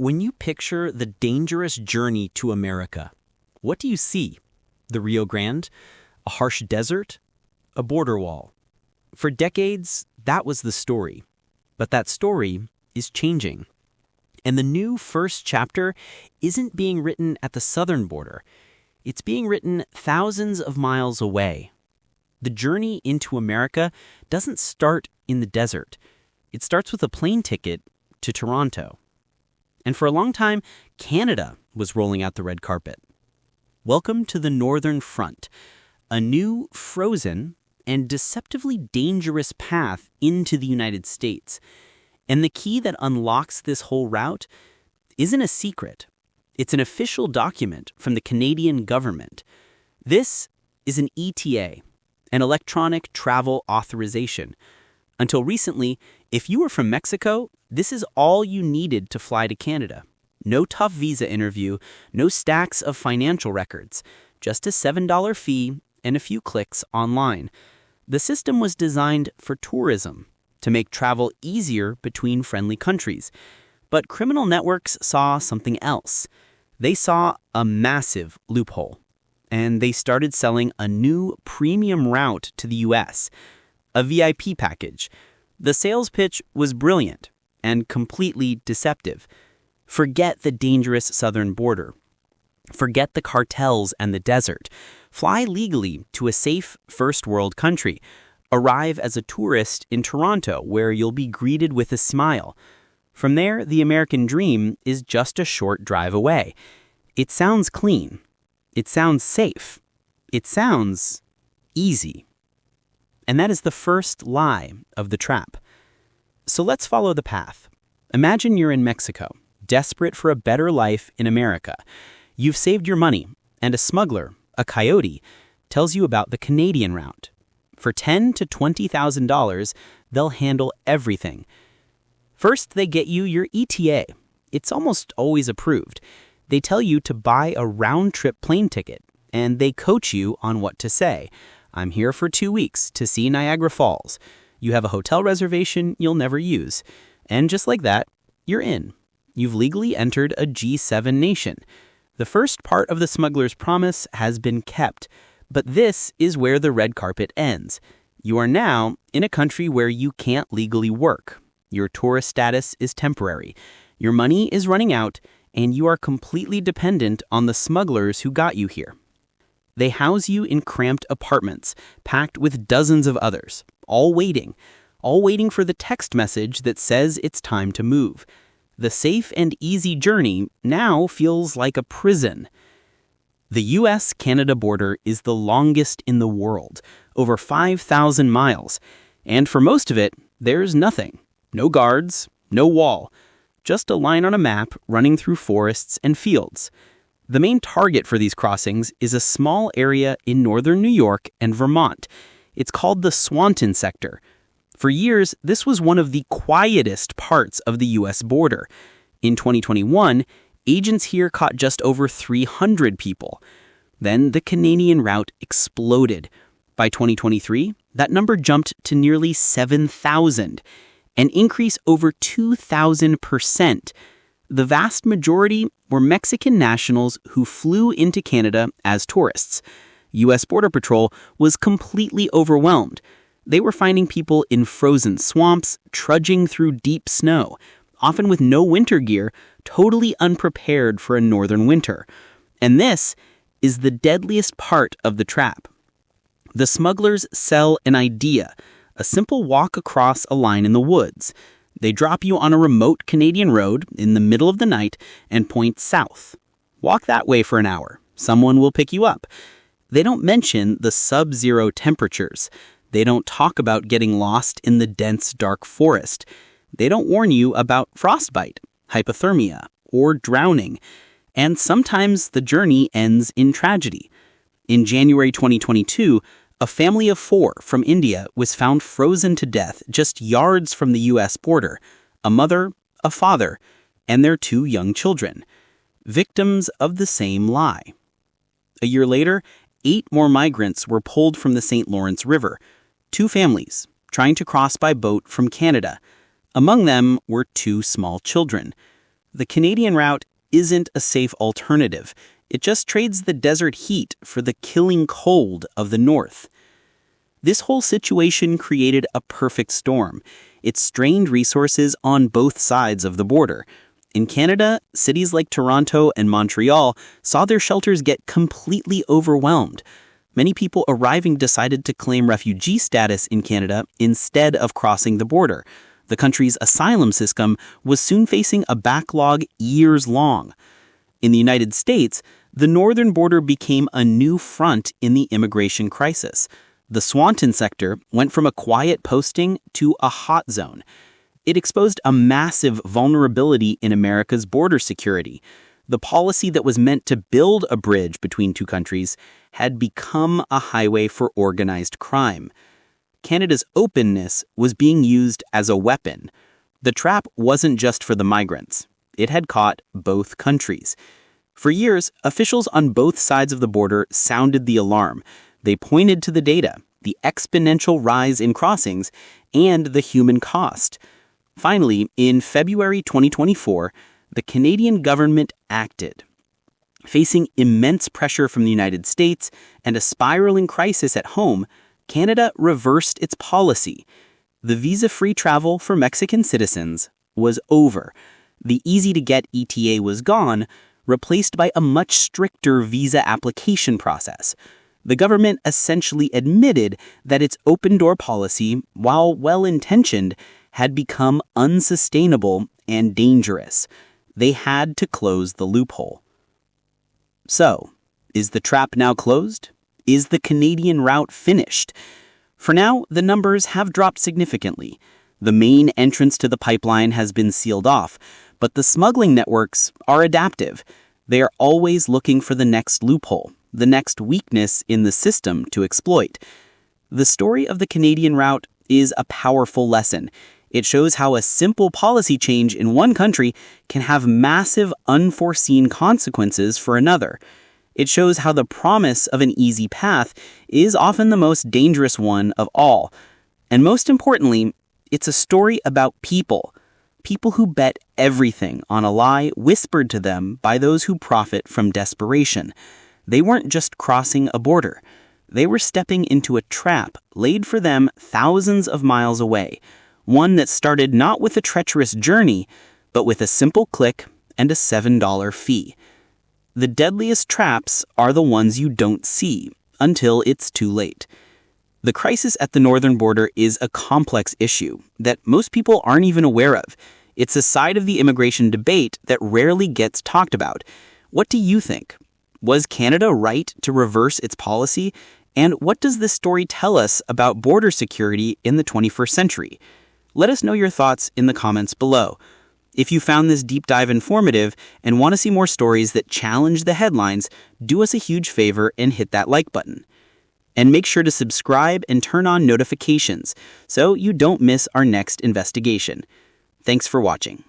When you picture the dangerous journey to America, what do you see? The Rio Grande? A harsh desert? A border wall? For decades, that was the story. But that story is changing. And the new first chapter isn't being written at the southern border. It's being written thousands of miles away. The journey into America doesn't start in the desert. It starts with a plane ticket to Toronto. And for a long time, Canada was rolling out the red carpet. Welcome to the Northern Front, a new, frozen, and deceptively dangerous path into the United States. And the key that unlocks this whole route isn't a secret. It's an official document from the Canadian government. This is an ETA, an electronic travel authorization. Until recently, if you were from Mexico, this is all you needed to fly to Canada. No tough visa interview, no stacks of financial records, just a $7 fee and a few clicks online. The system was designed for tourism, to make travel easier between friendly countries. But criminal networks saw something else. They saw a massive loophole, and they started selling a new premium route to the US, a VIP package. The sales pitch was brilliant and completely deceptive. Forget the dangerous southern border. Forget the cartels and the desert. Fly legally to a safe first world country. Arrive as a tourist in Toronto, where you'll be greeted with a smile. From there, the American dream is just a short drive away. It sounds clean. It sounds safe. It sounds easy. And that is the first lie of the trap. So let's follow the path. Imagine you're in Mexico, desperate for a better life in America. You've saved your money, and a smuggler, a coyote, tells you about the Canadian route. For $10,000 to $20,000, they'll handle everything. First, they get you your ETA. It's almost always approved. They tell you to buy a round-trip plane ticket, and they coach you on what to say. I'm here for 2 weeks to see Niagara Falls. You have a hotel reservation you'll never use. And just like that, you're in. You've legally entered a G7 nation. The first part of the smuggler's promise has been kept. But this is where the red carpet ends. You are now in a country where you can't legally work. Your tourist status is temporary. Your money is running out, and you are completely dependent on the smugglers who got you here. They house you in cramped apartments, packed with dozens of others, all waiting for the text message that says it's time to move. The safe and easy journey now feels like a prison. The US-Canada border is the longest in the world, over 5,000 miles. And for most of it, there's nothing. No guards, no wall. Just a line on a map running through forests and fields. The main target for these crossings is a small area in northern New York and Vermont. It's called the Swanton sector. For years, this was one of the quietest parts of the US border. In 2021, agents here caught just over 300 people. Then the Canadian route exploded. By 2023, that number jumped to nearly 7,000, an increase over 2,000%. The vast majority were Mexican nationals who flew into Canada as tourists. U.S. Border Patrol was completely overwhelmed. They were finding people in frozen swamps, trudging through deep snow, often with no winter gear, totally unprepared for a northern winter. And this is the deadliest part of the trap. The smugglers sell an idea, a simple walk across a line in the woods. They drop you on a remote Canadian road in the middle of the night and point south. Walk that way for an hour. Someone will pick you up. They don't mention the sub-zero temperatures. They don't talk about getting lost in the dense, dark forest. They don't warn you about frostbite, hypothermia, or drowning. And sometimes the journey ends in tragedy. In January 2022, a family of 4 from India was found frozen to death just yards from the U.S. border. A mother, a father, and their 2 young children. Victims of the same lie. A year later, 8 more migrants were pulled from the St. Lawrence River. 2 families trying to cross by boat from Canada. Among them were 2 small children. The Canadian route isn't a safe alternative. It just trades the desert heat for the killing cold of the north. This whole situation created a perfect storm. It strained resources on both sides of the border. In Canada, cities like Toronto and Montreal saw their shelters get completely overwhelmed. Many people arriving decided to claim refugee status in Canada instead of crossing the border. The country's asylum system was soon facing a backlog years long. In the United States, the northern border became a new front in the immigration crisis. The Swanton sector went from a quiet posting to a hot zone. It exposed a massive vulnerability in America's border security. The policy that was meant to build a bridge between two countries had become a highway for organized crime. Canada's openness was being used as a weapon. The trap wasn't just for the migrants. It had caught both countries. For years, officials on both sides of the border sounded the alarm. They pointed to the data, the exponential rise in crossings, and the human cost. Finally, in February 2024, the Canadian government acted. Facing immense pressure from the United States and a spiraling crisis at home, Canada reversed its policy. The visa-free travel for Mexican citizens was over. The easy-to-get ETA was gone, replaced by a much stricter visa application process. The government essentially admitted that its open-door policy, while well-intentioned, had become unsustainable and dangerous. They had to close the loophole. So, is the trap now closed? Is the Canadian route finished? For now, the numbers have dropped significantly. The main entrance to the pipeline has been sealed off, but the smuggling networks are adaptive. They are always looking for the next loophole, the next weakness in the system to exploit. The story of the Canadian route is a powerful lesson. It shows how a simple policy change in one country can have massive, unforeseen consequences for another. It shows how the promise of an easy path is often the most dangerous one of all. And most importantly, it's a story about people. People who bet everything on a lie whispered to them by those who profit from desperation. They weren't just crossing a border. They were stepping into a trap laid for them thousands of miles away. One that started not with a treacherous journey, but with a simple click and a $7 fee. The deadliest traps are the ones you don't see until it's too late. The crisis at the northern border is a complex issue that most people aren't even aware of. It's a side of the immigration debate that rarely gets talked about. What do you think? Was Canada right to reverse its policy? And what does this story tell us about border security in the 21st century? Let us know your thoughts in the comments below. If you found this deep dive informative and want to see more stories that challenge the headlines, do us a huge favor and hit that like button. And make sure to subscribe and turn on notifications so you don't miss our next investigation. Thanks for watching.